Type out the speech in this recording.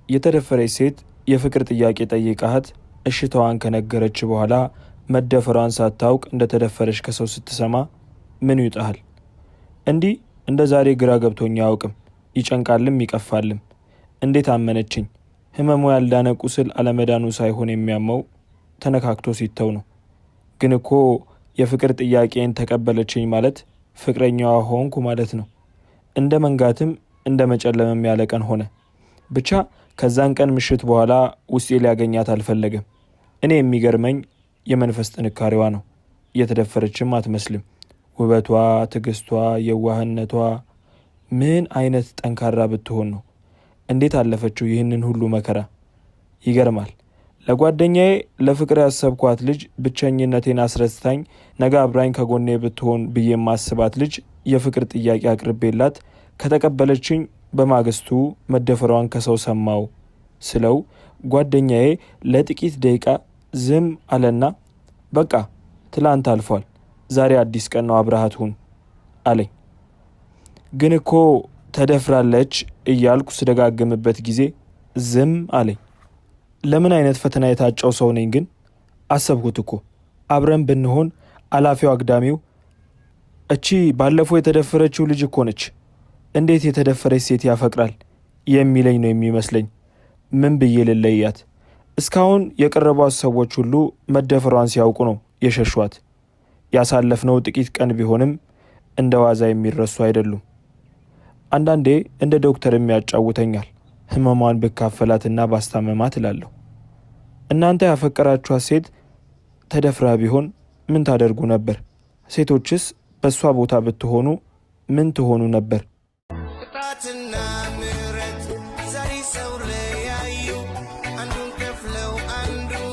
የተደፈረች ሴት የፍቅር ጥያቄ ጠይቃት እሽታዋን ከነገረች በኋላ መደፈሯን ሳታውቅ እንደተደፈረች ከሰው ስትሰማ ምን ይውጣል? እንዲህ እንደ ዛሬ ግራ ገብቶኝ አያውቅም። ይጨንቃልም ይቀፋልም። እንዴት አመነችኝ? ህመሙ ያልዳነ ቁስል አለመዳኑ ሳይሆን የሚያመው ተነካክቶ ሲተው ነው። ግን እኮ የፍቅር ጥያቄን ተቀበለችኝ ማለት ፍቅረኛዋ ሆንኩ ማለት ነው። እንደ መንጋትም እንደ መጨለምም ያለ ቀን ሆነ። ብቻ ከዛን ቀን ምሽት በኋላ ውስጤ ሊያገኛት አልፈለገም። እኔ የሚገርመኝ የመንፈስ ጥንካሬዋ ነው። እየተደፈረችም አትመስልም። ውበቷ፣ ትዕግስቷ፣ የዋህነቷ ምን አይነት ጠንካራ ብትሆን ነው! እንዴት አለፈችው ይህንን ሁሉ መከራ! ይገርማል። ለጓደኛዬ ለፍቅር ያሰብኳት ልጅ ብቸኝነቴን አስረስታኝ ነገ አብራኝ ከጎኔ ብትሆን ብዬ ማስባት ልጅ የፍቅር ጥያቄ አቅርቤላት ከተቀበለችኝ በማግስቱ መደፈሯን ከሰው ሰማው ስለው ጓደኛዬ ለጥቂት ደቂቃ ዝም አለና በቃ ትላንት አልፏል፣ ዛሬ አዲስ ቀን ነው፣ አብረሃት ሁን አለኝ። ግን እኮ ተደፍራለች እያልኩ ስደጋግምበት ጊዜ ዝም አለኝ። ለምን አይነት ፈተና የታጨው ሰው ነኝ ግን? አሰብኩት እኮ አብረን ብንሆን አላፊው አግዳሚው እቺ ባለፈው የተደፈረችው ልጅ እኮ ነች፣ እንዴት የተደፈረች ሴት ያፈቅራል የሚለኝ ነው የሚመስለኝ። ምን ብዬ ልለያት? እስካሁን የቀረቧት ሰዎች ሁሉ መደፈሯን ሲያውቁ ነው የሸሿት። ያሳለፍነው ጥቂት ቀን ቢሆንም እንደ ዋዛ የሚረሱ አይደሉም። አንዳንዴ እንደ ዶክተርም ያጫውተኛል። ህመሟን ብካፈላትና ባስታመማት እላለሁ። እናንተ ያፈቀራችኋት ሴት ተደፍራ ቢሆን ምን ታደርጉ ነበር? ሴቶችስ በእሷ ቦታ ብትሆኑ ምን ትሆኑ ነበር? ቅጣትና ምሕረት ዛሬ ሰው ለያዩ አንዱን ከፍለው አንዱን